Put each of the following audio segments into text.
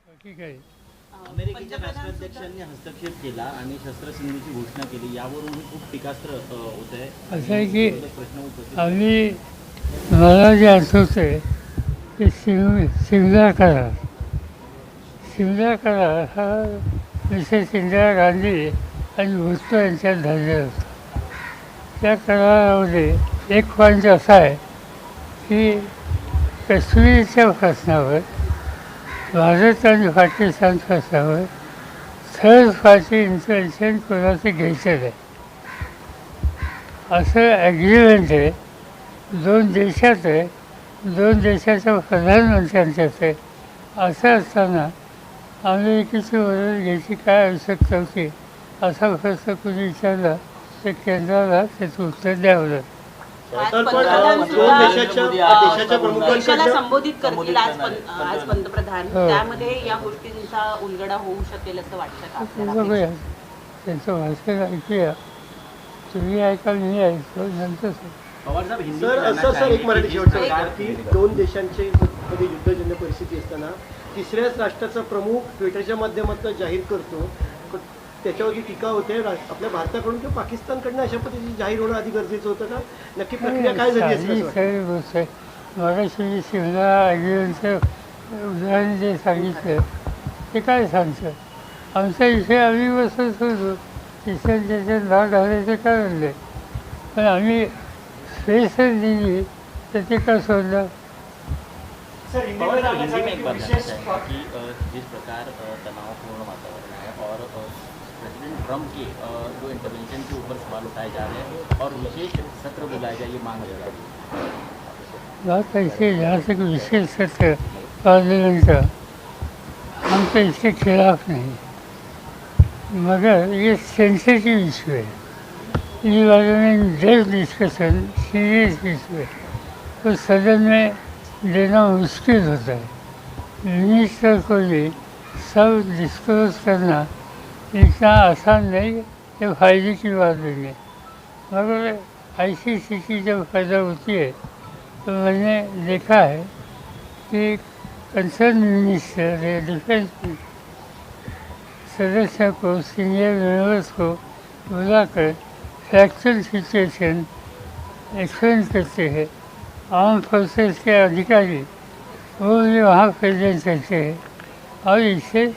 ठीक आहे. अमेरिकेच्या राष्ट्राध्यक्षांनी हस्तक्षेप केला आणि शस्त्रसंधीची घोषणा केली, यावरून खूप टीकास्त्र होत आहे. असं आहे की प्रश्न उपस्थित आम्ही मला जे आठवतं की सिमला करार हा मिसेस इंदिरा गांधी आणि भुट्टो यांच्यात झालेला होता. त्या करारामध्ये एक पॉईंट असा आहे की काश्मीरच्या प्रश्नावर भारत आणि पाकिस्तान प्रश्नावर थर्ड पार्टी इंटरव्हेन्शन कोणाचं घ्यायचं नाही असं ॲग्रीमेंट आहे. दोन देशात आहे, दोन देशाच्या प्रधानमंत्र्यांच्यात आहे. असं असताना अमेरिकेची मदत घ्यायची काय आवश्यकता होती असा प्रश्न कुणी विचारला तर केंद्राला त्याचं उत्तर द्यावं लागतं. देशाला संबोधित करतील आज पंतप्रधान, त्यामध्ये या गोष्टींचा उलगडा होऊ शकेल असं वाटतं का? बघूया, त्यांचं भाषण ऐकूया. तुम्ही ऐका, मी ऐकतो नंतर. सर एक मराठी शेवटचा की दोन देशांचे मध्ये युद्धजन्य परिस्थिती असताना तिसऱ्याच राष्ट्राचा प्रमुख ट्विटरच्या माध्यमातून जाहीर करतो, त्याच्यावरती टीका होते आपल्या भारताकडून किंवा पाकिस्तानकडनं. अशा पद्धतीने जाहीर होणं आधी गरजेचं होतं का? नक्की प्रक्रिया काय झाली खरी गोष्ट आहे. मगाशी शिमला ॲग्रीमेंटचं उदाहरण जे सांगितलं ते काय सांगतं, आमचा विषय आम्ही बसत होतो. तिसऱ्या देशात भाग घालायचं काय म्हणलं, पण आम्ही स्पेसच दिली तर ते का सोडलं. हिंदी में एक बात जानना है कि जिस प्रकार तनावपूर्ण वातावरण है और प्रेसिडेंट ट्रंप के जो इंटरवेंशन के ऊपर सवाल उठाए जा रहे हैं और विशेष सत्र बुलाया जाए, ये मांग की जा रही है. बात ऐसी है, जहाँ तक विशेष सत्र पार्लियामेंट का, हम तो इसके खिलाफ नहीं, मगर ये सेंसिटिव इशू है. इस बारे में डेप्थ डिस्कशन सीरियस इशू है, तो सदन में देना मुश्किल होता है. मिनिस्टर को भी सब डिस्क्लोज करना इतना आसान नहीं कि फायदे की बात नहीं है. मगर ऐसी स्थिति जब पैदा होती है तो मैंने देखा है कि कंसर्न मिनिस्टर या डिफेंस सदस्य को, सीनियर मेंबर्स को बुलाकर फैक्चुअल सिचुएशन एक्सप्लेन करते हैं. आर्म फोर्सेस के अधिकारी वो भी वहाँ प्रेजेंट करते हैं और इससे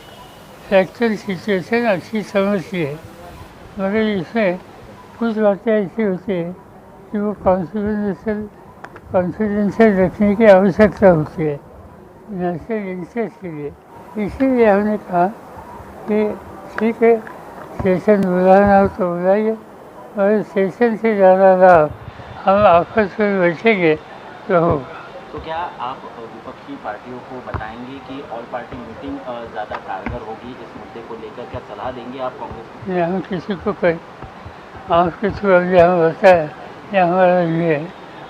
फैक्चुअल सिचुएशन अच्छी समझती है. मगर इसमें कुछ बातें ऐसी होती है कि वो कॉन्फिडेंशियल रखने की आवश्यकता होती है नेशनल इंटरेस्ट के लिए. इसीलिए हमने कहा कि ठीक है, सेशन बुलाना हो तो बुलाइए, और सेशन से ज़्यादा लाभ हम आपस में बैठेंगे तो होगा. तो क्या आप विपक्षी पार्टियों को बताएंगे कि ऑल पार्टी मीटिंग ज़्यादा कारगर होगी इस मुद्दे को लेकर? क्या सलाह देंगे आप कांग्रेस को? हम किसी को कहें, आपके थ्रू अभी हम बताया ये हमारा ये है,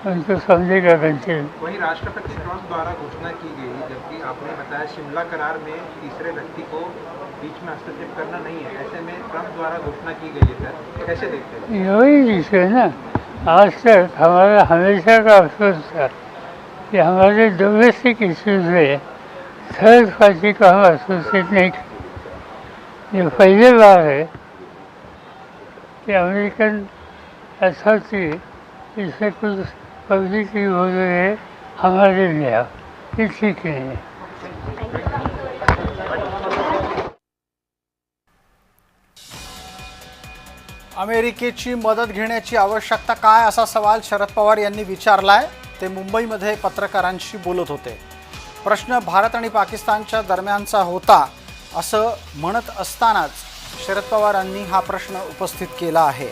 उनको समझेगा घंटे में. वहीं राष्ट्रपति ट्रंप द्वारा घोषणा की गई, जबकि आपने बताया शिमला करार में तीसरे व्यक्ति को बीच में हस्तक्षेप करना नहीं है. ऐसे में ट्रंप द्वारा घोषणा की गई है, सर कैसे देखते हैं? यही इशू है ना. आज तक हमारा हमेशा का अफसोस था कि हमारे डोमेस्टिक इश्यूज में थर्ड पार्टी को हम एसोसिएट नहीं करते. ये पहली बार है कि अमेरिकन अथॉरिटी इसमें कुछ पब्लिकली बोल रहे हैं हमारे लिए. ये ठीक नहीं है. अमेरिकेची मदत घेण्याची आवश्यकता काय असा सवाल शरद पवार यांनी विचारलाय. ते मुंबईमध्ये पत्रकारांशी बोलत होते. प्रश्न भारत आणि पाकिस्तानच्या दरम्यानचा होता असं म्हणत असतानाच शरद पवारांनी हा प्रश्न उपस्थित केला आहे.